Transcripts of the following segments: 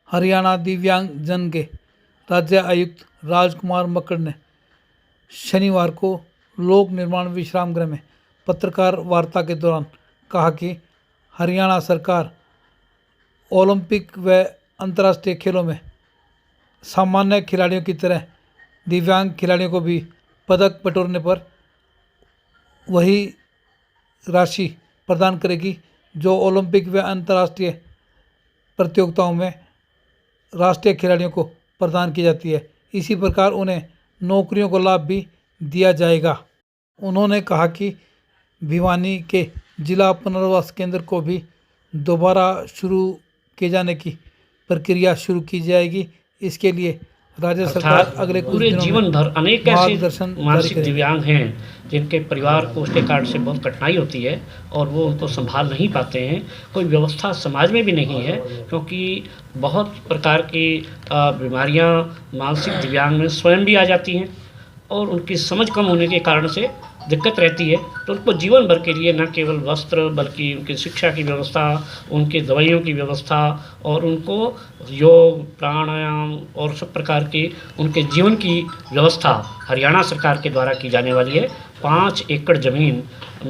हरियाणा दिव्यांग जन के राज्य आयुक्त राजकुमार मक्कड़ ने शनिवार को लोक निर्माण विश्राम गृह में पत्रकार वार्ता के दौरान कहा कि हरियाणा सरकार ओलंपिक व अंतर्राष्ट्रीय खेलों में सामान्य खिलाड़ियों की तरह दिव्यांग खिलाड़ियों को भी पदक बटोरने पर वही राशि प्रदान करेगी जो ओलंपिक व अंतर्राष्ट्रीय प्रतियोगिताओं में राष्ट्रीय खिलाड़ियों को प्रदान की जाती है। इसी प्रकार उन्हें नौकरियों को लाभ भी दिया जाएगा। उन्होंने कहा कि भिवानी के जिला पुनर्वास केंद्र को भी दोबारा शुरू किए जाने की प्रक्रिया शुरू की जाएगी। इसके लिए राज्य सरकार अगले कुछ पूरे दिनों जीवन में भर अनेक मार्गदर्शन ऐसे जारी मानसिक करेगी। दिव्यांग हैं जिनके परिवार को उसके कारण से बहुत कठिनाई होती है और वो उनको संभाल नहीं पाते हैं। कोई व्यवस्था समाज में भी नहीं है क्योंकि बहुत प्रकार की बीमारियां मानसिक दिव्यांग में स्वयं भी आ जाती हैं और उनकी समझ कम होने के कारण से दिक्कत रहती है। तो उनको जीवन भर के लिए न केवल वस्त्र बल्कि उनकी शिक्षा की व्यवस्था, उनकी दवाइयों की व्यवस्था और उनको योग प्राणायाम और सब प्रकार की उनके जीवन की व्यवस्था हरियाणा सरकार के द्वारा की जाने वाली है। 5 एकड़ ज़मीन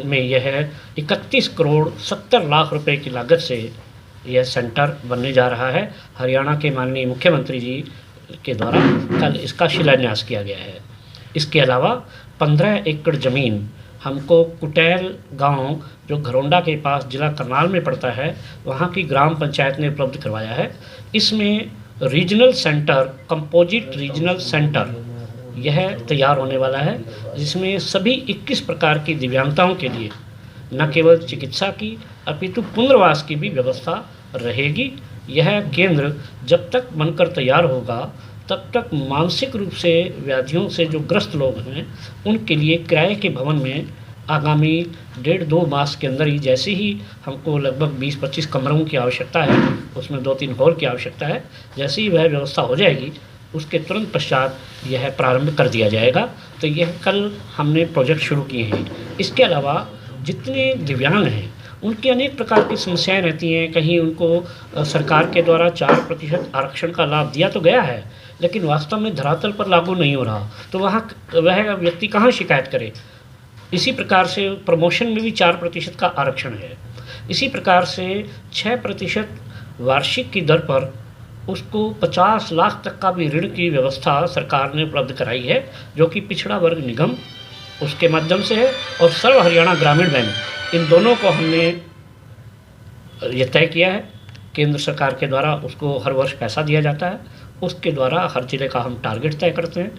में यह 31 करोड़ 70 लाख रुपए की लागत से यह सेंटर बनने जा रहा है। हरियाणा के माननीय मुख्यमंत्री जी के द्वारा कल इसका शिलान्यास किया गया है। इसके अलावा 15 एकड़ ज़मीन हमको कुटैल गांव जो घरोंडा के पास जिला करनाल में पड़ता है वहां की ग्राम पंचायत ने उपलब्ध करवाया है। इसमें regional centre, composite regional centre यह तैयार होने वाला है जिसमें सभी 21 प्रकार की दिव्यांगताओं के लिए न केवल चिकित्सा की अपितु पुनर्वास की भी व्यवस्था रहेगी। यह केंद्र जब तक बनकर तैयार होगा तब तक मानसिक रूप से व्याधियों से जो ग्रस्त लोग हैं उनके लिए किराए के भवन में आगामी 1.5-2 मास के अंदर ही, जैसे ही हमको लगभग 20-25 कमरों की आवश्यकता है, उसमें 2-3 हॉल की आवश्यकता है, जैसे ही वह व्यवस्था हो जाएगी उसके तुरंत पश्चात यह प्रारंभ कर दिया जाएगा। तो यह कल हमने प्रोजेक्ट शुरू किए हैं। इसके अलावा जितने दिव्यांग हैं उनकी अनेक प्रकार की समस्याएं रहती हैं। कहीं उनको सरकार के द्वारा 4% आरक्षण का लाभ दिया तो गया है लेकिन वास्तव में धरातल पर लागू नहीं हो रहा, तो वहाँ वह व्यक्ति कहाँ शिकायत करे। इसी प्रकार से प्रमोशन में भी 4% का आरक्षण है। इसी प्रकार से 6% वार्षिक की दर पर उसको 50 लाख तक का भी ऋण की व्यवस्था सरकार ने उपलब्ध कराई है जो कि पिछड़ा वर्ग निगम उसके माध्यम से है और सर्व हरियाणा ग्रामीण बैंक, इन दोनों को हमने ये तय किया है। केंद्र सरकार के द्वारा उसको हर वर्ष पैसा दिया जाता है, उसके द्वारा हर जिले का हम टारगेट तय करते हैं।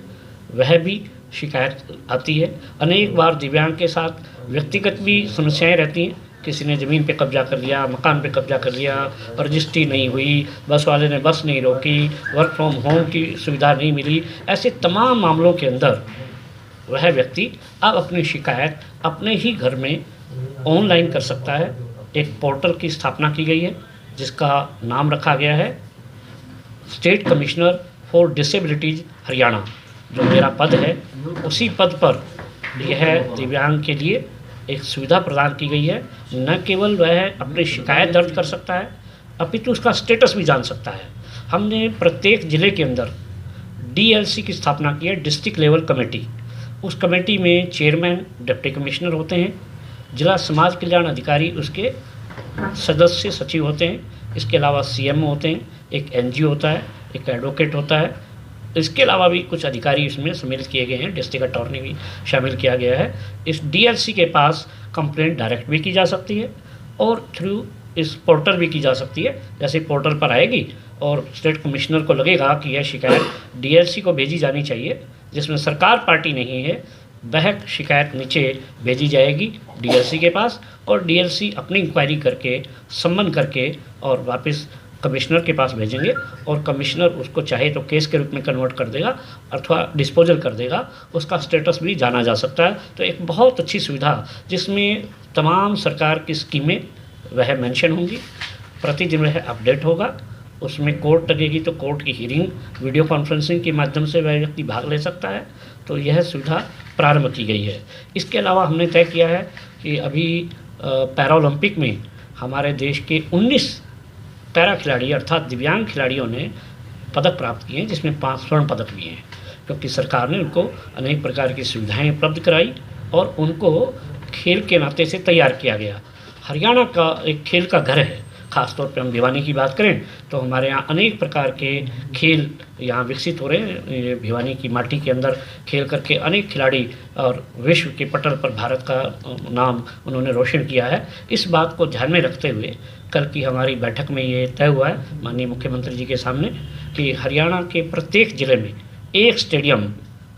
वह भी शिकायत आती है। अनेक बार दिव्यांग के साथ व्यक्तिगत भी समस्याएं रहती हैं। किसी ने ज़मीन पे कब्जा कर लिया, मकान पे कब्जा कर लिया, रजिस्ट्री नहीं हुई, बस वाले ने बस नहीं रोकी, वर्क फ्रॉम होम की सुविधा नहीं मिली। ऐसे तमाम मामलों के अंदर वह व्यक्ति अब अपनी शिकायत अपने ही घर में ऑनलाइन कर सकता है। एक पोर्टल की स्थापना की गई है जिसका नाम रखा गया है state commissioner for disabilities Haryana. जो मेरा पद है उसी पद पर यह दिव्यांग के लिए एक सुविधा प्रदान की गई है। न केवल वह अपनी शिकायत दर्ज कर सकता है अपितु उसका स्टेटस भी जान सकता है। हमने प्रत्येक ज़िले के अंदर डीएलसी की स्थापना की है, डिस्ट्रिक्ट लेवल कमेटी। उस कमेटी में चेयरमैन डिप्टी कमिश्नर होते हैं, जिला समाज कल्याण अधिकारी उसके सदस्य सचिव होते हैं। इसके अलावा सीएमओ होते हैं, एक एनजीओ होता है, एक एडवोकेट होता है। इसके अलावा भी कुछ अधिकारी इसमें सम्मिलित किए गए हैं, डिस्ट्रिक्ट अटॉर्नी भी शामिल किया गया है। इस डीएलसी के पास कंप्लेंट डायरेक्ट भी की जा सकती है और थ्रू इस पोर्टल भी की जा सकती है। जैसे पोर्टल पर आएगी और स्टेट कमिश्नर को लगेगा कि यह शिकायत डीएलसी को भेजी जानी चाहिए, जिसमें सरकार पार्टी नहीं है, वह शिकायत नीचे भेजी जाएगी डीएलसी के पास और डीएलसी अपनी इंक्वायरी करके सम्मन करके और वापस कमिश्नर के पास भेजेंगे और कमिश्नर उसको चाहे तो केस के रूप में कन्वर्ट कर देगा अथवा डिस्पोजल कर देगा। उसका स्टेटस भी जाना जा सकता है। तो एक बहुत अच्छी सुविधा जिसमें तमाम सरकार की स्कीमें वह मेंशन होंगी, प्रतिदिन वह अपडेट होगा। उसमें कोर्ट लगेगी तो कोर्ट की हियरिंग वीडियो कॉन्फ्रेंसिंग के माध्यम से वह व्यक्ति भाग ले सकता है। तो यह सुविधा प्रारंभ की गई है। इसके अलावा हमने तय किया है कि अभी पैरालंपिक में हमारे देश के 19 पैरा खिलाड़ी अर्थात दिव्यांग खिलाड़ियों ने पदक प्राप्त किए हैं, जिसमें 5 स्वर्ण पदक भी हैं, क्योंकि सरकार ने उनको अनेक प्रकार की सुविधाएं उपलब्ध कराई और उनको खेल के नाते से तैयार किया गया। हरियाणा का एक खेल का घर है। ख़ास तौर पे हम भिवानी की बात करें तो हमारे यहाँ अनेक प्रकार के खेल यहाँ विकसित हो रहे हैं। ये भिवानी की माटी के अंदर खेल करके अनेक खिलाड़ी और विश्व के पटल पर भारत का नाम उन्होंने रोशन किया है। इस बात को ध्यान में रखते हुए कल की हमारी बैठक में ये तय हुआ है माननीय मुख्यमंत्री जी के सामने कि हरियाणा के प्रत्येक ज़िले में एक स्टेडियम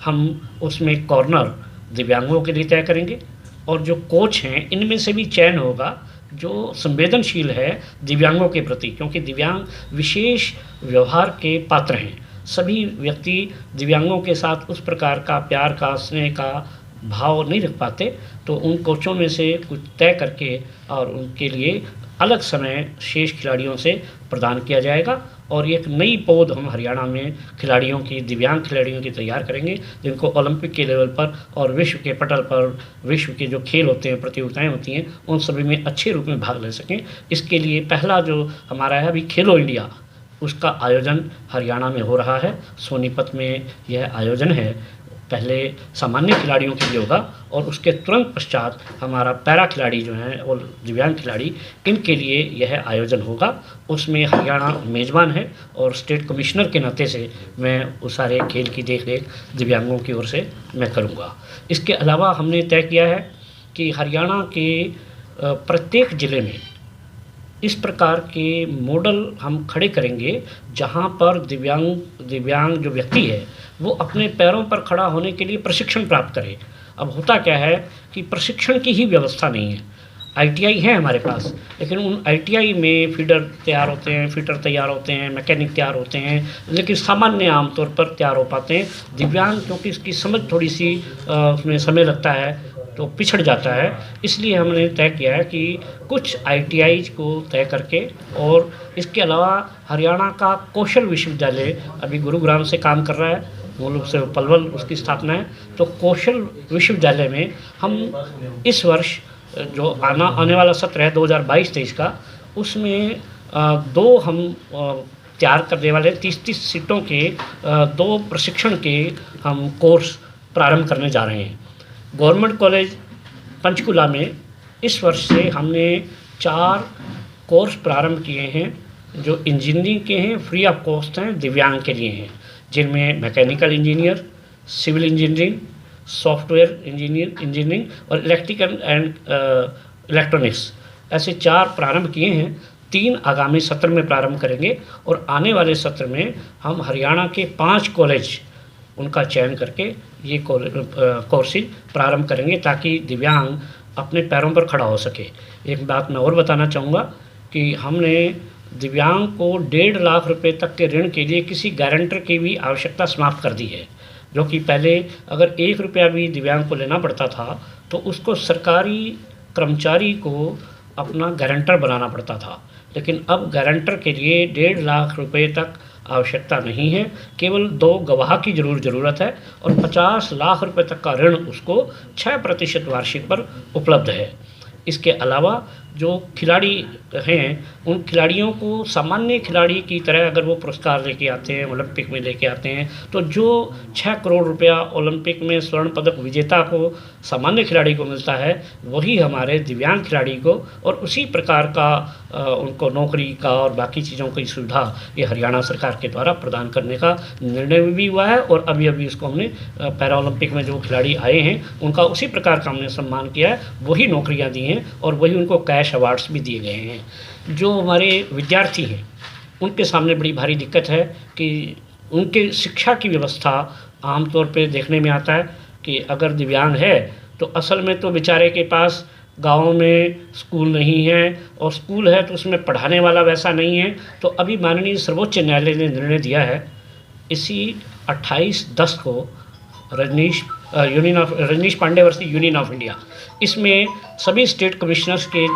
हम उसमें कॉर्नर दिव्यांगों के लिए तय करेंगे और जो कोच हैं इनमें से भी चयन होगा जो संवेदनशील है दिव्यांगों के प्रति, क्योंकि दिव्यांग विशेष व्यवहार के पात्र हैं। सभी व्यक्ति दिव्यांगों के साथ उस प्रकार का प्यार का, स्नेह का भाव नहीं रख पाते, तो उन कोचों में से कुछ तय करके और उनके लिए अलग समय शेष खिलाड़ियों से प्रदान किया जाएगा और एक नई पौध हम हरियाणा में खिलाड़ियों की, दिव्यांग खिलाड़ियों की तैयार करेंगे, जिनको ओलंपिक के लेवल पर और विश्व के पटल पर, विश्व के जो खेल होते हैं, प्रतियोगिताएं होती हैं, उन सभी में अच्छे रूप में भाग ले सकें। इसके लिए पहला जो हमारा है अभी खेलो इंडिया, उसका आयोजन हरियाणा में हो रहा है। सोनीपत में यह आयोजन है। पहले सामान्य खिलाड़ियों के लिए होगा और उसके तुरंत पश्चात हमारा पैरा खिलाड़ी जो हैं और दिव्यांग खिलाड़ी, इनके लिए यह आयोजन होगा। उसमें हरियाणा मेज़बान है और स्टेट कमिश्नर के नाते से मैं उस सारे खेल की देखरेख दिव्यांगों की ओर से मैं करूँगा। इसके अलावा हमने तय किया है कि हरियाणा के प्रत्येक ज़िले में इस प्रकार के मॉडल हम खड़े करेंगे जहाँ पर दिव्यांग जो व्यक्ति है वो अपने पैरों पर खड़ा होने के लिए प्रशिक्षण प्राप्त करे। अब होता क्या है कि प्रशिक्षण की ही व्यवस्था नहीं है। आईटीआई है हमारे पास, लेकिन उन आईटीआई में फीडर तैयार होते हैं, फिटर तैयार होते हैं, मैकेनिक तैयार होते हैं, लेकिन सामान्य आमतौर पर तैयार हो पाते हैं। दिव्यांग क्योंकि इसकी समझ थोड़ी सी उसमें समय लगता है तो पिछड़ जाता है। इसलिए हमने तय किया है कि कुछ आईटीआई को तय करके, और इसके अलावा हरियाणा का कौशल विश्वविद्यालय अभी गुरुग्राम से काम कर रहा है, मूल रूप से पलवल उसकी स्थापना है। तो कौशल विश्वविद्यालय में हम इस वर्ष जो आने वाला सत्र है 2022-23 का, उसमें 2 हम तैयार करने वाले 30-30 सीटों के 2 प्रशिक्षण के हम कोर्स प्रारंभ करने जा रहे हैं। गवर्नमेंट कॉलेज पंचकुला में इस वर्ष से हमने 4 कोर्स प्रारंभ किए हैं जो इंजीनियरिंग के हैं, फ्री ऑफ कॉस्ट हैं, दिव्यांग के लिए हैं, जिनमें mechanical engineer, civil engineering, software engineering और इलेक्ट्रिकल एंड इलेक्ट्रॉनिक्स, ऐसे 4 प्रारंभ किए हैं। 3 आगामी सत्र में प्रारंभ करेंगे और आने वाले सत्र में हम हरियाणा के 5 कॉलेज उनका चयन करके ये कोर्सेज प्रारंभ करेंगे ताकि दिव्यांग अपने पैरों पर खड़ा हो सके। एक बात मैं और बताना चाहूँगा कि हमने दिव्यांग को 1.5 लाख रुपए तक के ऋण के लिए किसी गारंटर की भी आवश्यकता समाप्त कर दी है, जो कि पहले अगर 1 रुपया भी दिव्यांग को लेना पड़ता था तो उसको सरकारी कर्मचारी को अपना गारंटर बनाना पड़ता था, लेकिन अब गारंटर के लिए 1.5 लाख रुपए तक आवश्यकता नहीं है। केवल 2 गवाह की ज़रूरत है और 50 लाख रुपए तक का ऋण उसको 6% वार्षिक पर उपलब्ध है। इसके अलावा जो खिलाड़ी हैं उन खिलाड़ियों को सामान्य खिलाड़ी की तरह अगर वो पुरस्कार लेके आते हैं, ओलंपिक में लेके आते हैं, तो जो 6 करोड़ रुपया ओलंपिक में स्वर्ण पदक विजेता को सामान्य खिलाड़ी को मिलता है, वही हमारे दिव्यांग खिलाड़ी को, और उसी प्रकार का उनको नौकरी का और बाकी चीज़ों की सुविधा ये हरियाणा सरकार के द्वारा प्रदान करने का निर्णय भी हुआ है। और अभी उसको हमने पैरा ओलंपिक में जो खिलाड़ी आए हैं उनका उसी प्रकार का हमने सम्मान किया है, वही नौकरियाँ दी हैं और वही उनको कैश अवार्ड्स भी दिए गए हैं। जो हमारे विद्यार्थी हैं उनके सामने बड़ी भारी दिक्कत है कि उनके शिक्षा की व्यवस्था आमतौर पे देखने में आता है कि अगर दिव्यांग है तो असल में तो बेचारे के पास गाँव में स्कूल नहीं है, और स्कूल है तो उसमें पढ़ाने वाला वैसा नहीं है। तो अभी माननीय सर्वोच्च न्यायालय ने निर्णय दिया है इसी 28/10 को Rajneesh Pandey versus Union of India, इसमें सभी स्टेट कमिश्नर्स के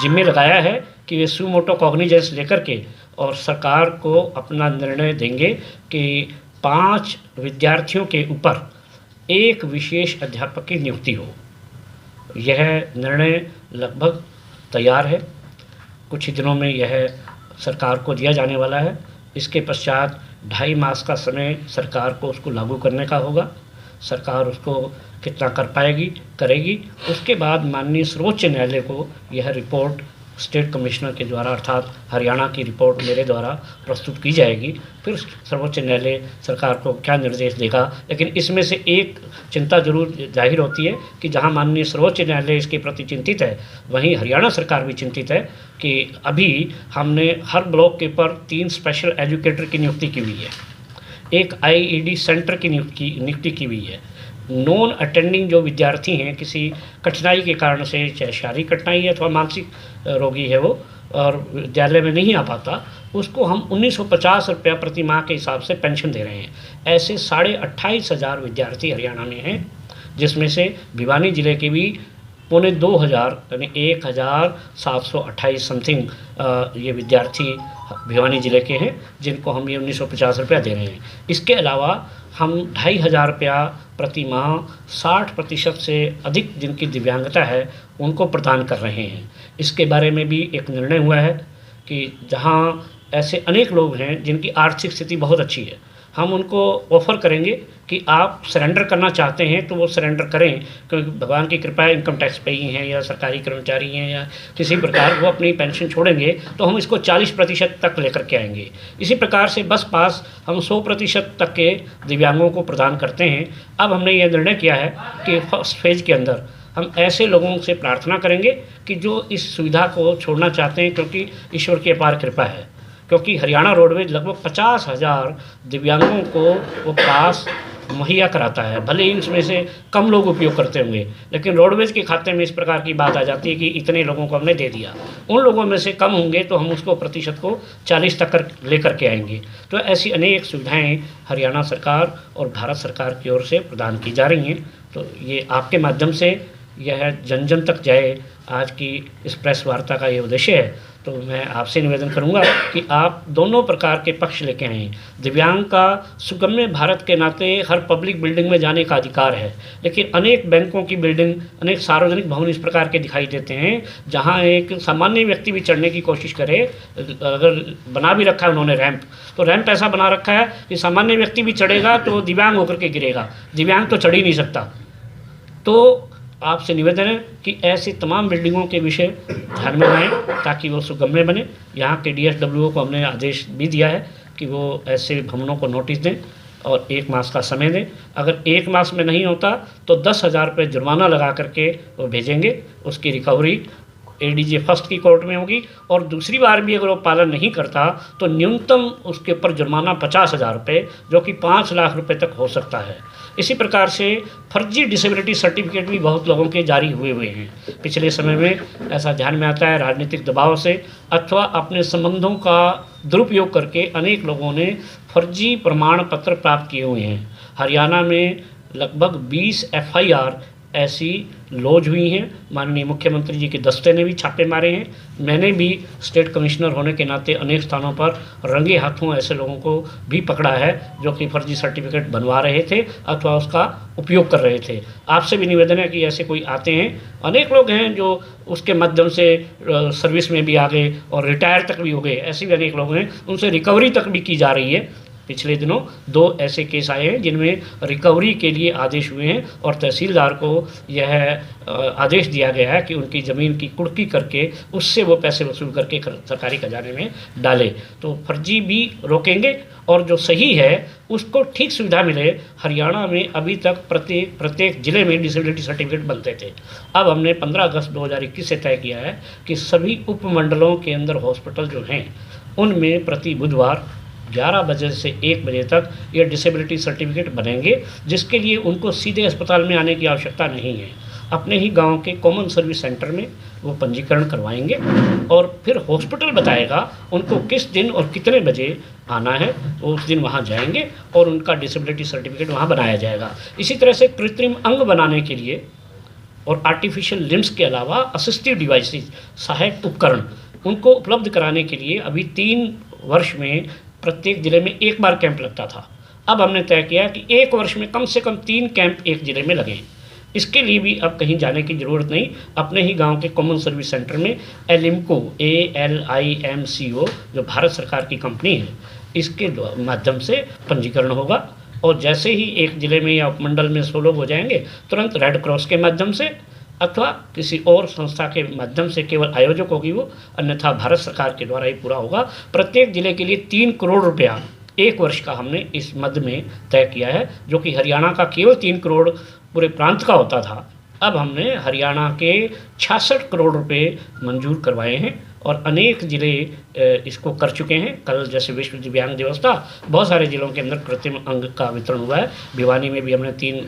जिम्मे लगाया है कि वे सुमोटो कॉग्निजेंस लेकर के और सरकार को अपना निर्णय देंगे कि 5 विद्यार्थियों के ऊपर 1 विशेष अध्यापक की नियुक्ति हो। यह निर्णय लगभग तैयार है, कुछ ही दिनों में यह सरकार को दिया जाने वाला है। इसके पश्चात 2.5 मास का समय सरकार को उसको लागू करने का होगा। सरकार उसको कितना कर पाएगी, करेगी। उसके बाद माननीय सर्वोच्च न्यायालय को यह रिपोर्ट स्टेट कमिश्नर के द्वारा अर्थात हरियाणा की रिपोर्ट मेरे द्वारा प्रस्तुत की जाएगी। फिर सर्वोच्च न्यायालय सरकार को क्या निर्देश देगा। लेकिन इसमें से एक चिंता जरूर जाहिर होती है कि जहां माननीय सर्वोच्च न्यायालय इसके प्रति चिंतित है, वहीं हरियाणा सरकार भी चिंतित है कि अभी हमने हर ब्लॉक के ऊपर 3 स्पेशल एजुकेटर की नियुक्ति की हुई है, एक IED सेंटर की नियुक्ति की हुई है। नॉन अटेंडिंग जो विद्यार्थी हैं किसी कठिनाई के कारण से, चाहे शारीरिक कठिनाई है अथवा मानसिक रोगी है वो, और विद्यालय में नहीं आ पाता, उसको हम 1950 रुपया प्रति माह के हिसाब से पेंशन दे रहे हैं। ऐसे 28,500 विद्यार्थी हरियाणा में हैं, जिसमें से भिवानी जिले के भी 2,2500 यानी 1,728 समथिंग ये विद्यार्थी भिवानी जिले के हैं, जिनको हम ये 1950 रुपया दे रहे हैं। इसके अलावा हम 2,500 रुपया प्रति माह 60% से अधिक जिनकी दिव्यांगता है उनको प्रदान कर रहे हैं। इसके बारे में भी एक निर्णय हुआ है कि जहां ऐसे अनेक लोग हैं जिनकी आर्थिक स्थिति बहुत अच्छी है, हम उनको ऑफ़र करेंगे कि आप सरेंडर करना चाहते हैं तो वो सरेंडर करें, क्योंकि भगवान की कृपा है, इनकम टैक्स पेई हैं या सरकारी कर्मचारी हैं या किसी प्रकार वो अपनी पेंशन छोड़ेंगे तो हम इसको 40% तक लेकर के आएंगे। इसी प्रकार से बस पास हम 100% तक के दिव्यांगों को प्रदान करते हैं। अब हमने ये निर्णय किया है कि फर्स्ट फेज़ के अंदर हम ऐसे लोगों से प्रार्थना करेंगे कि जो इस सुविधा को छोड़ना चाहते हैं, क्योंकि ईश्वर की अपार कृपा है, क्योंकि हरियाणा रोडवेज लगभग 50,000 दिव्यांगों को वो पास मुहैया कराता है। भले ही उसमें से कम लोग उपयोग करते होंगे, लेकिन रोडवेज के खाते में इस प्रकार की बात आ जाती है कि इतने लोगों को हमने दे दिया। उन लोगों में से कम होंगे तो हम उसको प्रतिशत को 40 तक लेकर के आएंगे। तो ऐसी अनेक सुविधाएं हरियाणा सरकार और भारत सरकार की ओर से प्रदान की जा रही हैं। तो ये आपके माध्यम से यह जन जन तक जाए, आज की इस प्रेस वार्ता का ये उद्देश्य है। तो मैं आपसे निवेदन करूंगा कि आप दोनों प्रकार के पक्ष लेके आएँ। दिव्यांग का सुगम्य भारत के नाते हर पब्लिक बिल्डिंग में जाने का अधिकार है, लेकिन अनेक बैंकों की बिल्डिंग, अनेक सार्वजनिक भवन इस प्रकार के दिखाई देते हैं जहां एक सामान्य व्यक्ति भी चढ़ने की कोशिश करे। अगर बना भी रखा है उन्होंने रैंप, तो रैंप ऐसा बना रखा है कि सामान्य व्यक्ति भी चढ़ेगा तो दिव्यांग होकर के गिरेगा, दिव्यांग तो चढ़ ही नहीं सकता। तो आपसे निवेदन है कि ऐसी तमाम बिल्डिंगों के विषय ध्यान में लाएँ ताकि वो सुगम्य बने। यहाँ के DSWO को हमने आदेश भी दिया है कि वो ऐसे भवनों को नोटिस दें और 1 मास का समय दें। अगर 1 मास में नहीं होता तो 10,000 रुपये जुर्माना लगा करके वो भेजेंगे। उसकी रिकवरी ADJ फर्स्ट की कोर्ट में होगी, और दूसरी बार भी अगर वो पालन नहीं करता तो न्यूनतम उसके ऊपर जुर्माना 50,000 रुपये, जो कि 5 लाख रुपये तक हो सकता है। इसी प्रकार से फर्जी डिसेबिलिटी सर्टिफिकेट भी बहुत लोगों के जारी हुए हैं। पिछले समय में ऐसा ध्यान में आता है, राजनीतिक दबाव से अथवा अपने संबंधों का दुरुपयोग करके अनेक लोगों ने फर्जी प्रमाण पत्र प्राप्त किए हुए हैं। हरियाणा में लगभग 20 FIR ऐसी लॉज हुई हैं। माननीय मुख्यमंत्री जी के दस्ते ने भी छापे मारे हैं। मैंने भी स्टेट कमिश्नर होने के नाते अनेक स्थानों पर रंगे हाथों ऐसे लोगों को भी पकड़ा है जो कि फर्जी सर्टिफिकेट बनवा रहे थे अथवा उसका उपयोग कर रहे थे। आपसे भी निवेदन है कि ऐसे कोई आते हैं, अनेक लोग हैं जो उसके माध्यम से सर्विस में भी आ गए और रिटायर तक भी हो गए, ऐसे भी अनेक लोग हैं, उनसे रिकवरी तक भी की जा रही है। पिछले दिनों 2 ऐसे केस आए हैं जिनमें रिकवरी के लिए आदेश हुए हैं और तहसीलदार को यह आदेश दिया गया है कि उनकी ज़मीन की कुर्की करके उससे वो पैसे वसूल करके सरकारी खजाने में डाले। तो फर्जी भी रोकेंगे और जो सही है उसको ठीक सुविधा मिले। हरियाणा में अभी तक प्रत्येक ज़िले में डिसेबिलिटी सर्टिफिकेट बनते थे। अब हमने 15 अगस्त 2021 से तय किया है कि सभी उपमंडलों के अंदर हॉस्पिटल जो हैं उनमें प्रति बुधवार 11 बजे से 1 बजे तक ये डिसेबिलिटी सर्टिफिकेट बनेंगे, जिसके लिए उनको सीधे अस्पताल में आने की आवश्यकता नहीं है। अपने ही गांव के कॉमन सर्विस सेंटर में वो पंजीकरण करवाएंगे और फिर हॉस्पिटल बताएगा उनको किस दिन और कितने बजे आना है। वो उस दिन वहाँ जाएंगे और उनका डिसेबिलिटी सर्टिफिकेट वहाँ बनाया जाएगा। इसी तरह से कृत्रिम अंग बनाने के लिए और आर्टिफिशियल लिम्स के अलावा असिस्टिव डिवाइसेस, सहायक उपकरण, उनको उपलब्ध कराने के लिए अभी 3 वर्ष में प्रत्येक ज़िले में 1 बार कैंप लगता था। अब हमने तय किया कि 1 वर्ष में कम से कम 3 कैंप एक ज़िले में लगें। इसके लिए भी अब कहीं जाने की ज़रूरत नहीं, अपने ही गांव के कॉमन सर्विस सेंटर में एलिम्को ALIMCO जो भारत सरकार की कंपनी है, इसके माध्यम से पंजीकरण होगा। और जैसे ही एक ज़िले में या उपमंडल में 100 लोग हो जाएंगे, तुरंत रेड क्रॉस के माध्यम से अथवा किसी और संस्था के माध्यम से, केवल आयोजक होगी वो, अन्यथा भारत सरकार के द्वारा ही पूरा होगा। प्रत्येक ज़िले के लिए 3 करोड़ रुपया 1 वर्ष का हमने इस मद में तय किया है, जो कि हरियाणा का केवल 3 करोड़ पूरे प्रांत का होता था। अब हमने हरियाणा के 66 करोड़ रुपए मंजूर करवाए हैं और अनेक ज़िले इसको कर चुके हैं। कल जैसे विश्व दिव्यांग दिवस था, बहुत सारे ज़िलों के अंदर कृत्रिम अंग का वितरण हुआ है। भिवानी में भी हमने 3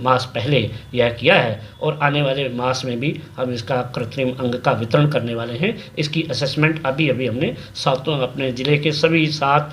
मास पहले यह किया है और आने वाले मास में भी हम इसका कृत्रिम अंग का वितरण करने वाले हैं। इसकी असेसमेंट अभी हमने सातों अपने ज़िले के सभी 7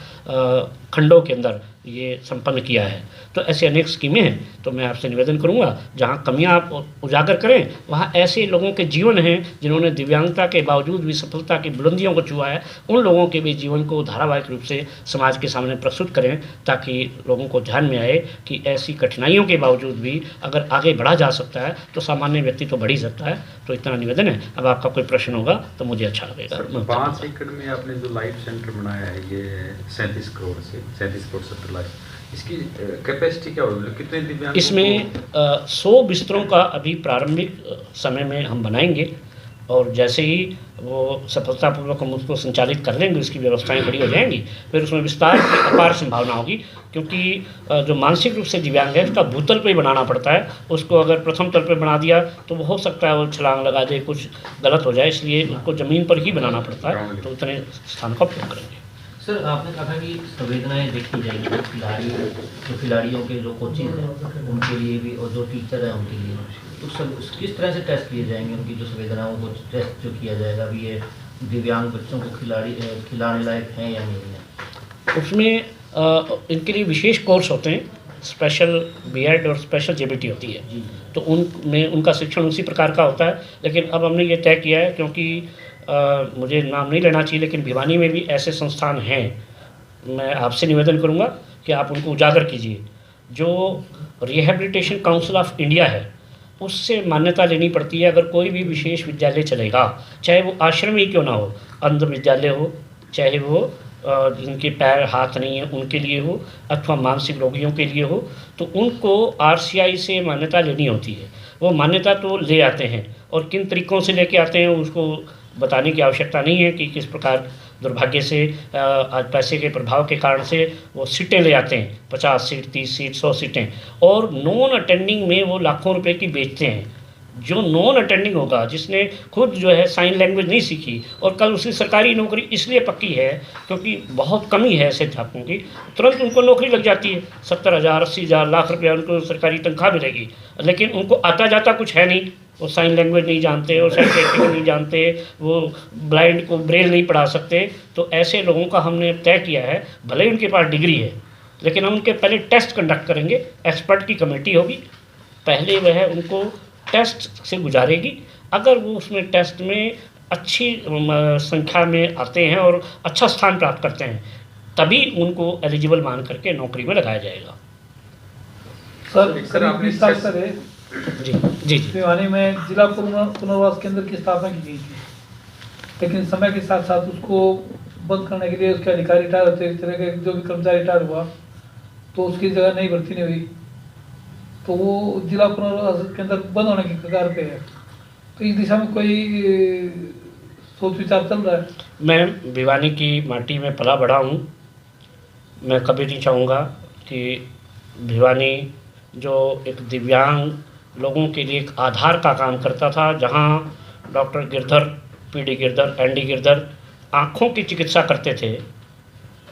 खंडों के अंदर ये संपन्न किया है। तो ऐसे अनेक स्कीमें हैं। तो मैं आपसे निवेदन करूंगा, जहां कमियां आप उजागर करें, वहां ऐसे लोगों के जीवन हैं जिन्होंने दिव्यांगता के बावजूद भी सफलता की बुलंदियों को छुआ है, उन लोगों के भी जीवन को धारावाहिक रूप से समाज के सामने प्रस्तुत करें, ताकि लोगों को ध्यान में आए कि ऐसी कठिनाइयों के बावजूद भी अगर आगे बढ़ा जा सकता है तो सामान्य व्यक्ति तो बढ़ ही सकता है। तो इतना निवेदन है। अब आपका कोई प्रश्न होगा तो मुझे अच्छा लगेगा। 5 एकड़ में आपने जो लाइफ सेंटर बनाया है, ये 37 करोड़ 70 लाख, इसकी कैपेसिटी क्या होगी, कितने दिव्यांग? इसमें 100 बिस्तरों का अभी प्रारंभिक समय में हम बनाएंगे और जैसे ही वो सफलतापूर्वक हम उसको संचालित कर लेंगे, उसकी व्यवस्थाएं खड़ी हो जाएंगी, फिर उसमें विस्तार की अपार संभावना होगी। क्योंकि जो मानसिक रूप से दिव्यांग है उसका भूतल पे ही बनाना पड़ता है। उसको अगर प्रथम तल पे बना दिया तो हो सकता है वो छलांग लगा दे, कुछ गलत हो जाए, इसलिए उसको ज़मीन पर ही बनाना पड़ता है। तो उतने स्थान का उपयोग करेंगे। सर, आपने कहा कि संवेदनाएं देखी जाएंगी खिलाड़ियों के जो कोचेज हैं उनके लिए भी और जो टीचर हैं उनके लिए, तो सब किस तरह से टेस्ट किए जाएंगे? उनकी जो संवेदनाओं को टेस्ट जो किया जाएगा, अभी ये दिव्यांग बच्चों को खिलाने लायक हैं या नहीं है? उसमें इनके लिए विशेष कोर्स होते हैं, स्पेशल BEd और स्पेशल JBT होती है, तो उनमें उनका शिक्षण उसी प्रकार का होता है। लेकिन अब हमने ये तय किया है, क्योंकि मुझे नाम नहीं लेना चाहिए, लेकिन भिवानी में भी ऐसे संस्थान हैं, मैं आपसे निवेदन करूंगा कि आप उनको उजागर कीजिए। जो रिहैबिलिटेशन काउंसिल ऑफ इंडिया है उससे मान्यता लेनी पड़ती है अगर कोई भी विशेष विद्यालय चलेगा, चाहे वो आश्रम ही क्यों ना हो, अंध विद्यालय हो, चाहे वो जिनके पैर हाथ नहीं है उनके लिए हो, अथवा मानसिक रोगियों के लिए हो, तो उनको RCI से मान्यता लेनी होती है। वो मान्यता तो ले आते हैं और किन तरीक़ों से लेके आते हैं उसको बताने की आवश्यकता नहीं है कि किस प्रकार दुर्भाग्य से आज पैसे के प्रभाव के कारण से वो सीटें ले आते हैं, 50 सीट, 30 सीट, 100 सीटें, और नॉन अटेंडिंग में वो लाखों रुपए की बेचते हैं। जो नॉन अटेंडिंग होगा, जिसने खुद जो है साइन लैंग्वेज नहीं सीखी और कल उसकी सरकारी नौकरी इसलिए पक्की है क्योंकि बहुत कमी है ऐसे अध्यापकों की, तुरंत उनको नौकरी लग जाती है, 70,000, 80,000, लाख रुपया उनको सरकारी तनख्वाह मिलेगी। लेकिन उनको आता जाता कुछ है नहीं, वो साइन लैंग्वेज नहीं जानते, वो साइकियाट्री नहीं जानते, वो ब्लाइंड को ब्रेल नहीं पढ़ा सकते। तो ऐसे लोगों का हमने तय किया है, भले ही उनके पास डिग्री है, लेकिन हम उनके पहले टेस्ट कंडक्ट करेंगे। एक्सपर्ट की कमेटी होगी, पहले वह उनको टेस्ट से गुजारेगी। अगर वो उसमें टेस्ट में अच्छी संख्या में आते हैं और अच्छा स्थान प्राप्त करते हैं, तभी उनको एलिजिबल मान करके नौकरी में लगाया जाएगा। सर आपने सर जी भिवानी में जिला पुनर्वास केंद्र की स्थापना की गई थी, लेकिन समय के साथ साथ उसको बंद करने के लिए उसके अधिकारी रिटायर होते, इस तरह के जो भी कर्मचारी रिटायर हुआ तो उसकी जगह नई भर्ती नहीं हुई, तो वो जिला पुनर्वास केंद्र बंद होने की कगार पे है। तो इस दिशा में कोई सोच विचार चल रहा है? मैं भिवानी की माटी में पला बढ़ा हूँ। मैं कभी नहीं चाहूँगा कि भिवानी जो एक दिव्यांग लोगों के लिए एक आधार का काम करता था, जहाँ doctor Girdhar, PD Girdhar, ND Girdhar आँखों की चिकित्सा करते थे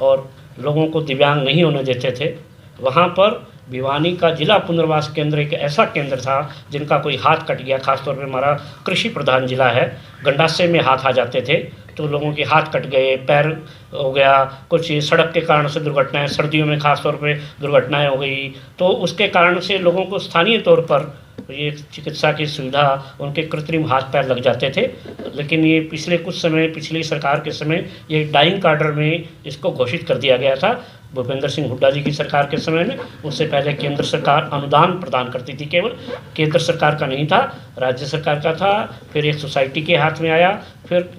और लोगों को दिव्यांग नहीं होने देते थे, वहाँ पर भिवानी का जिला पुनर्वास केंद्र एक ऐसा केंद्र था जिनका कोई हाथ कट गया, खासतौर पे हमारा कृषि प्रधान जिला है, गंडासे में हाथ आ जाते थे, तो लोगों के हाथ कट गए, पैर हो गया, कुछ सड़क के कारण से दुर्घटनाएं, सर्दियों में खासतौर पे दुर्घटनाएं हो गई, तो उसके कारण से लोगों को स्थानीय तौर पर ये चिकित्सा की सुविधा, उनके कृत्रिम हाथ पैर लग जाते थे। लेकिन ये पिछली सरकार के समय ये डाइंग कार्डर में इसको घोषित कर दिया गया था, भूपेंद्र सिंह हुड्डा जी की सरकार के समय में। उससे पहले केंद्र सरकार अनुदान प्रदान करती थी, केवल केंद्र सरकार का नहीं था, राज्य सरकार का था। फिर एक सोसाइटी के हाथ में आया, फिर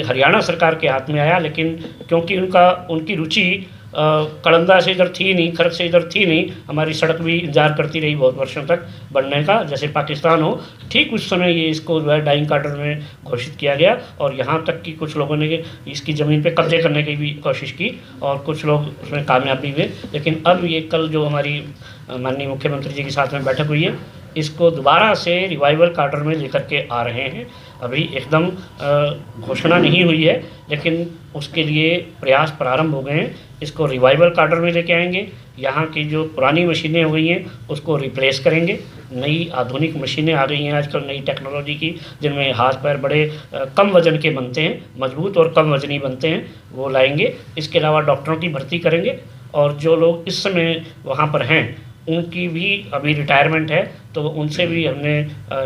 हरियाणा सरकार के हाथ में आया। लेकिन क्योंकि उनकी रुचि कड़ंदा से इधर थी नहीं, खर्च से इधर थी नहीं, हमारी सड़क भी इंतजार करती रही बहुत वर्षों तक बनने का, जैसे पाकिस्तान हो। ठीक उस समय ये इसको जो है डाइंग कार्डर में घोषित किया गया, और यहाँ तक कि कुछ लोगों ने इसकी ज़मीन पे कब्जे करने की भी कोशिश की, और कुछ लोग उसमें कामयाब भी हुए। लेकिन अब ये कल जो हमारी माननीय मुख्यमंत्री जी के साथ में बैठक हुई है, इसको दोबारा से रिवाइवल कार्डर में लेकर के आ रहे हैं। अभी एकदम घोषणा नहीं हुई है, लेकिन उसके लिए प्रयास प्रारंभ हो गए हैं। इसको रिवाइवल कार्डर में लेके आएंगे, यहाँ की जो पुरानी मशीनें हो गई हैं उसको रिप्लेस करेंगे। नई आधुनिक मशीनें आ गई हैं आजकल, नई टेक्नोलॉजी की, जिनमें हाथ पैर बड़े कम वजन के बनते हैं, मजबूत और कम वजनी बनते हैं, वो लाएंगे। इसके अलावा डॉक्टरों की भर्ती करेंगे, और जो लोग इस समय वहाँ पर हैं उनकी भी अभी रिटायरमेंट है, तो उनसे भी हमने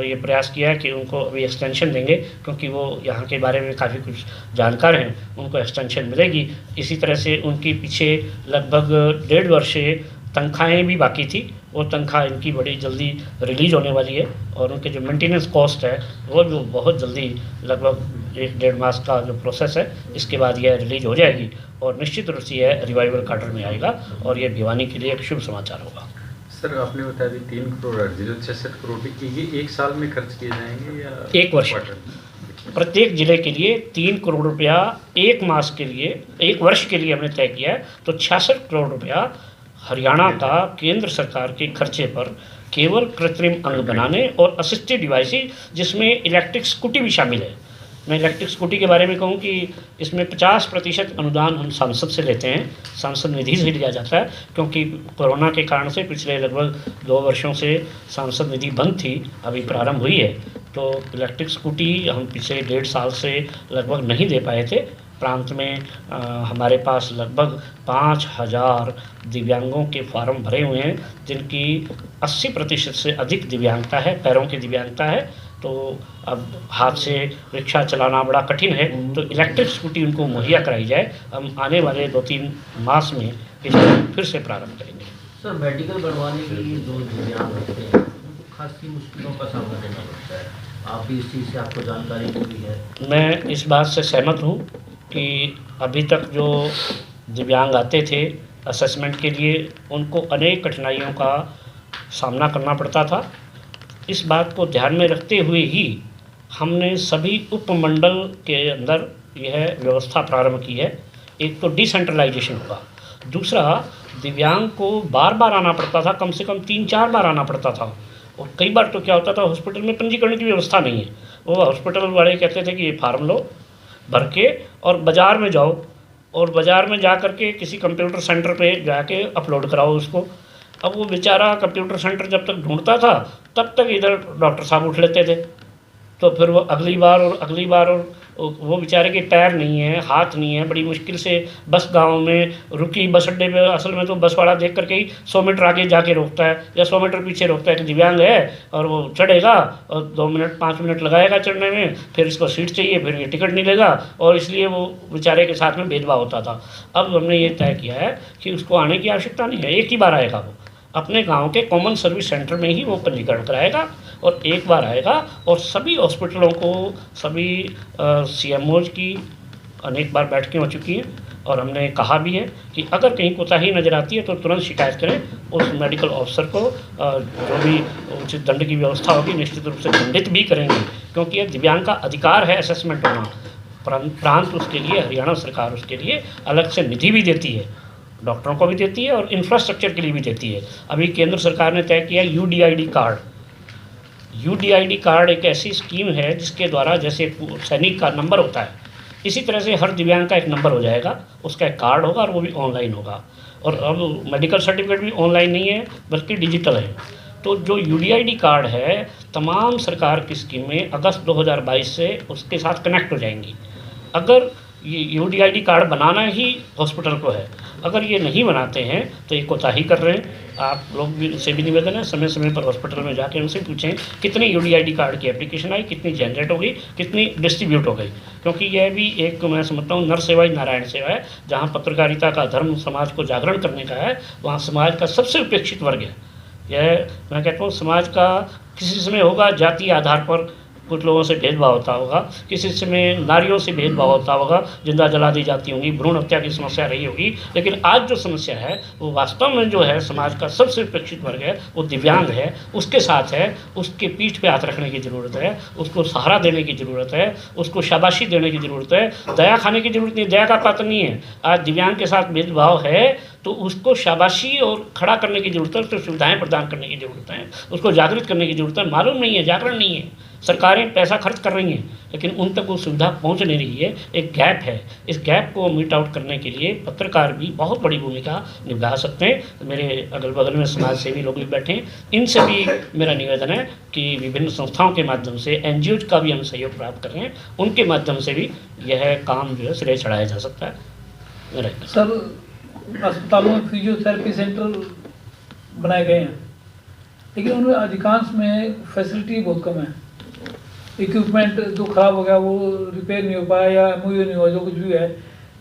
ये प्रयास किया है कि उनको अभी एक्सटेंशन देंगे, क्योंकि वो यहाँ के बारे में काफ़ी कुछ जानकार हैं, उनको एक्सटेंशन मिलेगी। इसी तरह से उनकी पीछे लगभग 1.5 वर्ष से तनख्वाहें भी बाकी थी, वो तनख्वाह इनकी बड़ी जल्दी रिलीज़ होने वाली है, और उनके जो मेंटेनेंस कॉस्ट है वो भी बहुत जल्दी, लगभग 1-1.5 मास का जो प्रोसेस है, इसके बाद यह रिलीज़ हो जाएगी, और निश्चित रूप से यह रिवाइवल कार्डर में आएगा, और ये भिवानी के लिए एक शुभ समाचार होगा। सर, आपने बताया अभी 3 करोड़ जो 66 करोड़ की ये एक साल में खर्च किए जाएंगे या एक वर्ष? प्रत्येक जिले के लिए 3 करोड़ रुपया एक मास के लिए, एक वर्ष के लिए हमने तय किया है। तो 66 करोड़ रुपया हरियाणा का केंद्र सरकार के खर्चे पर केवल कृत्रिम अंग बनाने और असिस्टेड डिवाइसेज, जिसमें इलेक्ट्रिक स्कूटी भी शामिल है। मैं इलेक्ट्रिक स्कूटी के बारे में कहूँ कि इसमें 50% अनुदान हम सांसद से लेते हैं, सांसद निधि से लिया जाता है, क्योंकि कोरोना के कारण से पिछले लगभग 2 वर्षों से सांसद निधि बंद थी, अभी प्रारंभ हुई है। तो इलेक्ट्रिक स्कूटी हम पिछले 1.5 साल से लगभग नहीं दे पाए थे। प्रांत में हमारे पास लगभग 5000 दिव्यांगों के फार्म भरे हुए हैं, जिनकी 80% से अधिक दिव्यांगता है, पैरों की दिव्यांगता है। तो अब हाथ से रिक्शा चलाना बड़ा कठिन है, तो इलेक्ट्रिक स्कूटी उनको मुहैया कराई जाए। हम आने वाले 2-3 मास में इसको फिर से प्रारंभ करेंगे। सर, मेडिकल बनवाने के लिए जो दिव्यांग होते हैं उनको खासी मुश्किलों का सामना करना पड़ता है, आप भी इस चीज़ से आपको जानकारी मिली है? मैं इस बात से सहमत हूँ कि अभी तक जो दिव्यांग आते थे असेसमेंट के लिए, उनको अनेक कठिनाइयों का सामना करना पड़ता था। इस बात को ध्यान में रखते हुए ही हमने सभी उपमंडल के अंदर यह व्यवस्था प्रारंभ की है। एक तो डिसेंट्रलाइजेशन होगा, दूसरा दिव्यांग को बार बार आना पड़ता था, कम से कम 3-4 बार आना पड़ता था, और कई बार तो क्या होता था, हॉस्पिटल में पंजीकरण की व्यवस्था नहीं है। वो हॉस्पिटल वाले कहते थे कि ये फार्म लो भर के और बाज़ार में जाओ, और बाज़ार में जा कर के किसी कंप्यूटर सेंटर पे जाके अपलोड कराओ उसको। अब वो बेचारा कंप्यूटर सेंटर जब तक ढूंढता था, तब तक इधर डॉक्टर साहब उठ लेते थे। तो फिर वो अगली बार और वो बेचारे के पैर नहीं है, हाथ नहीं है, बड़ी मुश्किल से बस गांव में रुकी, बस अड्डे पे असल में तो बस वाला देख करके ही 100 मीटर आगे जाके रोकता है या 100 मीटर पीछे रोकता है कि दिव्यांग है, और वो चढ़ेगा और 2 मिनट 5 मिनट लगाएगा चढ़ने में, फिर इसको सीट चाहिए, फिर ये टिकट नहीं लेगा, और इसलिए वो बेचारे के साथ में भेदभाव होता था। अब हमने ये तय किया है कि उसको आने की आवश्यकता नहीं है, एक ही बार आएगा, वो अपने गांव के कॉमन सर्विस सेंटर में ही वो पंजीकरण कराएगा और एक बार आएगा। और सभी हॉस्पिटलों को, सभी CMOs की अनेक बार बैठकें हो चुकी हैं, और हमने कहा भी है कि अगर कहीं कोताही नज़र आती है तो तुरंत शिकायत करें, उस मेडिकल ऑफिसर को जो भी उचित दंड की व्यवस्था होगी निश्चित रूप से दंडित भी करेंगे, क्योंकि यह दिव्यांग का अधिकार है असेसमेंट होना। प्रांत उसके लिए, हरियाणा सरकार उसके लिए अलग से निधि भी देती है, डॉक्टरों को भी देती है और इंफ्रास्ट्रक्चर के लिए भी देती है। अभी केंद्र सरकार ने तय किया UDID कार्ड। UDID कार्ड एक ऐसी स्कीम है जिसके द्वारा, जैसे सैनिक का नंबर होता है, इसी तरह से हर दिव्यांग का एक नंबर हो जाएगा, उसका एक कार्ड होगा, और वो भी ऑनलाइन होगा। और अब मेडिकल सर्टिफिकेट भी ऑनलाइन नहीं है बल्कि डिजिटल है। तो जो UDID कार्ड है, तमाम सरकार की स्कीमें अगस्त 2022 से उसके साथ कनेक्ट हो जाएंगी। अगर ये यूडीआईडी कार्ड बनाना ही हॉस्पिटल को है। अगर ये नहीं बनाते हैं तो ये कोताही कर रहे हैं। आप लोग भी से भी निवेदन है, समय समय पर हॉस्पिटल में जाके उनसे पूछें कितनी यूडीआईडी कार्ड की एप्लीकेशन आई, कितनी जनरेट हो गई, कितनी डिस्ट्रीब्यूट हो गई। क्योंकि यह भी एक, मैं समझता हूँ, नर सेवा ही नारायण सेवा है। जहाँ पत्रकारिता का धर्म समाज को जागरण करने का है, वहाँ समाज का सबसे उपेक्षित वर्ग है। यह मैं कहता हूँ समाज का किसी समय होगा जाति आधार पर कुछ लोगों से भेदभाव होता होगा, किसी समय नारियों से भेदभाव होता होगा, जिंदा जला दी जाती होंगी, भ्रूण हत्या की समस्या रही होगी। लेकिन आज जो समस्या है वो वास्तव में जो है समाज का सबसे उपेक्षित वर्ग है, वो दिव्यांग है, उसके साथ है। उसके पीठ पे हाथ रखने की ज़रूरत है, उसको सहारा देने की ज़रूरत है, उसको शाबाशी देने की ज़रूरत है। दया खाने की ज़रूरत नहीं, दया का पात्र नहीं है। आज दिव्यांग के साथ भेदभाव है तो उसको शाबाशी और खड़ा करने की ज़रूरत है, उसको सुविधाएँ प्रदान करने की ज़रूरत है, उसको जागृत करने की ज़रूरत है। मालूम नहीं है, जागरण नहीं है। सरकारें पैसा खर्च कर रही हैं लेकिन उन तक वो सुविधा पहुंच नहीं रही है। एक गैप है, इस गैप को मीट आउट करने के लिए पत्रकार भी बहुत बड़ी भूमिका निभा सकते हैं। तो मेरे अगल बगल में समाज सेवी लोग भी बैठे हैं, इनसे भी मेरा निवेदन है कि विभिन्न संस्थाओं के माध्यम से, एनजीओज का भी हम सहयोग प्राप्त कर रहे हैं, उनके माध्यम से भी यह काम जो है सिरे चढ़ाया जा सकता है। मेरा सर, अस्पतालों में फिजियोथेरेपी सेंटर बनाए गए हैं लेकिन उनमें अधिकांश में फैसिलिटी बहुत कम है। इक्विपमेंट जो ख़राब हो गया वो रिपेयर नहीं हो पाया या एमओयू नहीं हुआ, जो कुछ भी है,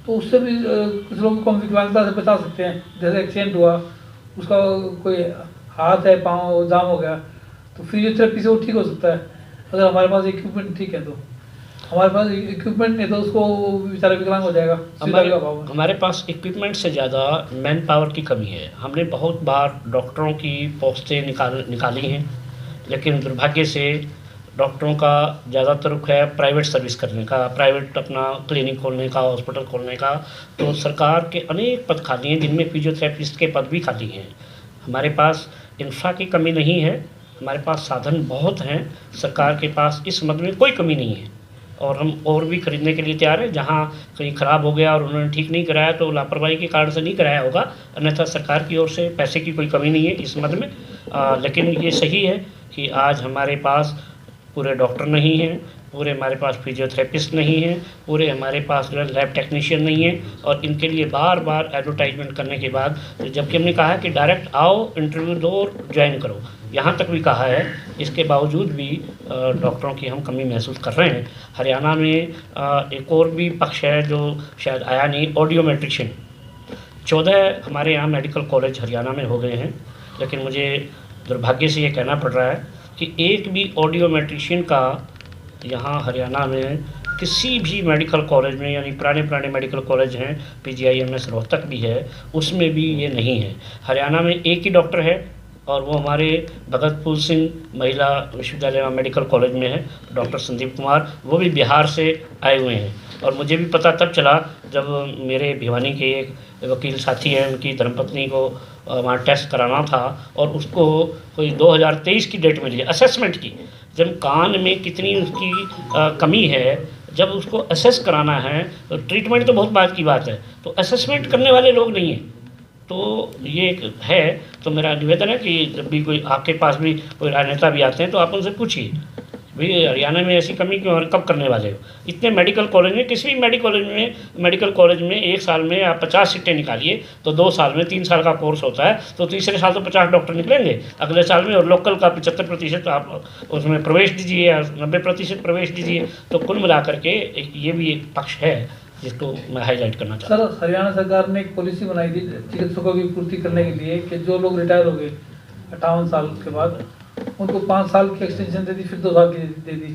तो उससे भी कुछ लोग कम विकलांगता से बचा सकते हैं। जैसे एक्सीडेंट हुआ, उसका कोई हाथ है, पाँव जाम हो गया, तो फिजियोथेरेपी से वो ठीक हो सकता है अगर हमारे पास इक्विपमेंट ठीक है। तो हमारे पास इक्विपमेंट नहीं तो उसको बेचारा विकलांग हो जाएगा। हमारे पास इक्विपमेंट से ज़्यादा मैन पावर की कमी है। हमने बहुत बार डॉक्टरों की पोस्टें निकाली हैं, लेकिन दुर्भाग्य से डॉक्टरों का ज़्यादातर रुख है प्राइवेट सर्विस करने का, प्राइवेट अपना क्लिनिक खोलने का, हॉस्पिटल खोलने का। तो सरकार के अनेक पद खाली हैं जिनमें फिजियोथेरेपिस्ट के पद भी खाली हैं। हमारे पास इंफ्रा की कमी नहीं है, हमारे पास साधन बहुत हैं। सरकार के पास इस मद में कोई कमी नहीं है और हम और भी खरीदने के लिए तैयार हैं। जहाँ कहीं ख़राब हो गया और उन्होंने ठीक नहीं कराया तो लापरवाही के कारण से नहीं कराया होगा, अन्यथा सरकार की ओर से पैसे की कोई कमी नहीं है इस मद में। लेकिन ये सही है कि आज हमारे पास पूरे डॉक्टर नहीं हैं, पूरे हमारे पास फिजियोथेरेपिस्ट नहीं हैं, पूरे हमारे पास जो है लैब टेक्नीशियन नहीं है। और इनके लिए बार बार एडवर्टाइजमेंट करने के बाद, जबकि हमने कहा है कि डायरेक्ट आओ, इंटरव्यू दो और ज्वाइन करो, यहाँ तक भी कहा है, इसके बावजूद भी डॉक्टरों की हम कमी महसूस कर रहे हैं। हरियाणा में एक और भी पक्ष है जो शायद आया नहीं, ऑडियोमेट्रिशियन। 14 हमारे यहाँ मेडिकल कॉलेज हरियाणा में हो गए हैं, लेकिन मुझे दुर्भाग्य से ये कहना पड़ रहा है कि एक भी ऑडियोमेट्रिशियन का यहाँ हरियाणा में किसी भी मेडिकल कॉलेज में, यानी पुराने मेडिकल कॉलेज हैं, PGIMS रोहतक भी है, उसमें भी ये नहीं है। हरियाणा में एक ही डॉक्टर है और वो हमारे भगतपुर सिंह महिला विश्वविद्यालय मेडिकल कॉलेज में है, डॉक्टर संदीप कुमार। वो भी बिहार से आए हुए हैं और मुझे भी पता तब चला जब मेरे भिवानी के एक वकील साथी हैं, उनकी धर्मपत्नी को वहाँ टेस्ट कराना था और उसको कोई 2023 की डेट मिली असेसमेंट की। जब कान में कितनी उसकी कमी है, जब उसको असेस कराना है तो ट्रीटमेंट तो बहुत बात की बात है, तो असेसमेंट करने वाले लोग नहीं हैं। तो ये एक है। तो मेरा निवेदन है कि जब भी कोई आपके पास भी कोई राजनेता भी आते हैं तो आप उनसे पूछिए भाई हरियाणा में ऐसी कमी क्यों और कब करने वाले हो। इतने मेडिकल कॉलेज में, किसी भी मेडिकल कॉलेज में 1 साल में आप 50 सीटें निकालिए तो 2 साल में 3 साल का कोर्स होता है, तो तीसरे साल तो 50 डॉक्टर निकलेंगे अगले साल में, और लोकल का 75% आप उसमें प्रवेश दीजिए या 90% प्रवेश दीजिए। तो कुल मिला करके ये भी एक पक्ष है जिसको मैं हाईलाइट करना चाहता हूँ। सर, हरियाणा सरकार ने एक पॉलिसी बनाई थी चिकित्सकों की पूर्ति करने के लिए कि जो लोग रिटायर हो गए 58 साल के बाद उनको 5 साल की एक्सटेंशन दे दी, फिर 2 साल की दे दी।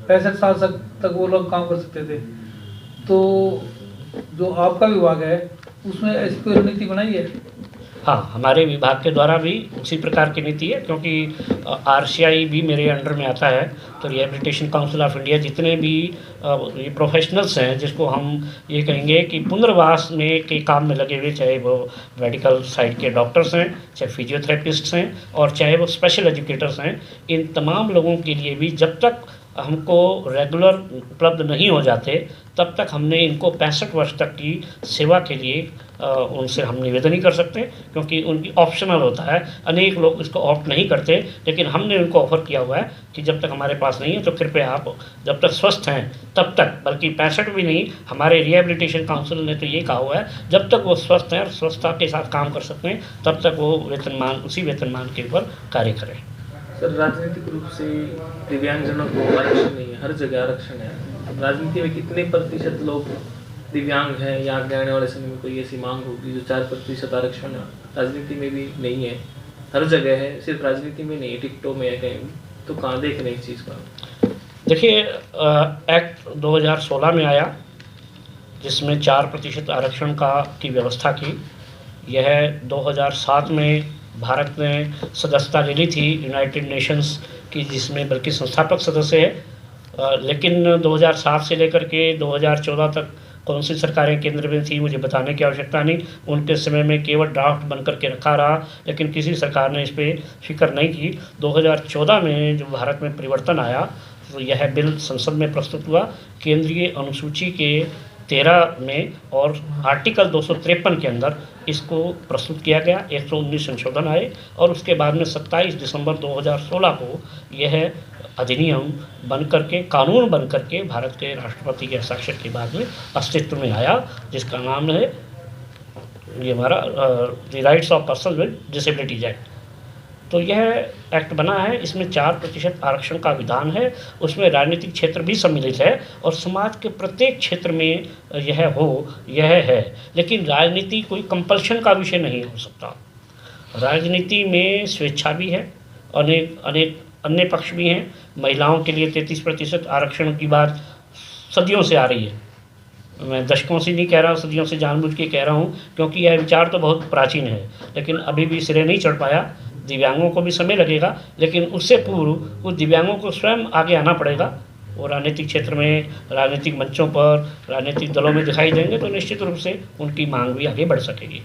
65 साल तक वो लोग काम कर सकते थे। तो जो आपका विभाग है उसमें ऐसी कोई रणनीति बनाई है? हाँ, हमारे विभाग के द्वारा भी उसी प्रकार की नीति है, क्योंकि RCI भी मेरे अंडर में आता है। तो रिहेबिलिटेशन काउंसिल ऑफ इंडिया जितने भी ये प्रोफेशनल्स हैं, जिसको हम ये कहेंगे कि पुनर्वास में के काम में लगे हुए, चाहे वो मेडिकल साइड के डॉक्टर्स हैं, चाहे फिजियोथेरेपिस्ट्स हैं और चाहे वो स्पेशल एजुकेटर्स हैं, इन तमाम लोगों के लिए भी जब तक हमको रेगुलर उपलब्ध नहीं हो जाते, तब तक हमने इनको 65 वर्ष तक की सेवा के लिए उनसे हम निवेदन ही कर सकते हैं, क्योंकि उनकी ऑप्शनल होता है। अनेक लोग इसको ऑप्ट नहीं करते, लेकिन हमने उनको ऑफ़र किया हुआ है कि जब तक हमारे पास नहीं है तो कृपया आप जब तक स्वस्थ हैं तब तक, बल्कि 65 भी नहीं, हमारे रिहेबिलिटेशन काउंसिल ने तो ये कहा हुआ है जब तक वो स्वस्थ हैं और स्वस्थता के साथ काम कर सकते हैं तब तक वो वेतनमान, उसी वेतनमान के ऊपर कार्य करें। सर, राजनीतिक रूप से दिव्यांगजनों को आरक्षण नहीं है, हर जगह आरक्षण है। अब राजनीति में कितने प्रतिशत लोग दिव्यांग हैं या आगे आने वाले समय में कोई ऐसी मांग होगी जो 4% आरक्षण राजनीति में भी नहीं है, हर जगह है, सिर्फ राजनीति में नहीं है, टिकटों में है कहीं, तो कहाँ देख रहे हैं इस चीज़ का? देखिए, एक्ट 2016 में आया जिसमें 4% आरक्षण की व्यवस्था की। यह 2007 में भारत ने सदस्यता ले ली थी यूनाइटेड नेशंस की, जिसमें बल्कि संस्थापक सदस्य है। लेकिन 2007 से लेकर के 2014 तक कौन सी सरकारें केंद्र में थी मुझे बताने की आवश्यकता नहीं, उनके समय में केवल ड्राफ्ट बन करके रखा रहा, लेकिन किसी सरकार ने इस पर फिक्र नहीं की। 2014 में जो भारत में परिवर्तन आया तो यह बिल संसद में प्रस्तुत हुआ। केंद्रीय अनुसूची के 13 में और आर्टिकल 253 के अंदर इसको प्रस्तुत किया गया। 119 संशोधन आए और उसके बाद में 27 दिसंबर 2016 को यह अधिनियम बन करके, कानून बन करके भारत के राष्ट्रपति के हस्ताक्षर के बाद में अस्तित्व में आया, जिसका नाम है ये हमारा the rights of person with disabilities act. तो यह एक्ट बना है, इसमें 4% आरक्षण का विधान है, उसमें राजनीतिक क्षेत्र भी सम्मिलित है और समाज के प्रत्येक क्षेत्र में यह है। लेकिन राजनीति कोई कंपल्शन का विषय नहीं हो सकता। राजनीति में स्वेच्छा भी है, अनेक अन्य पक्ष भी हैं। महिलाओं के लिए 33% आरक्षण की बात सदियों से आ रही है। मैं दशकों से नहीं कह रहा हूँ, सदियों से जानबूझ के कह रहा हूँ, क्योंकि यह विचार तो बहुत प्राचीन है, लेकिन अभी भी सिरे नहीं चढ़ पाया। दिव्यांगों को भी समय लगेगा, लेकिन उससे पूर्व उस दिव्यांगों को स्वयं आगे आना पड़ेगा। वो राजनीतिक क्षेत्र में, राजनीतिक मंचों पर, राजनीतिक दलों में दिखाई देंगे तो निश्चित रूप से उनकी मांग भी आगे बढ़ सकेगी।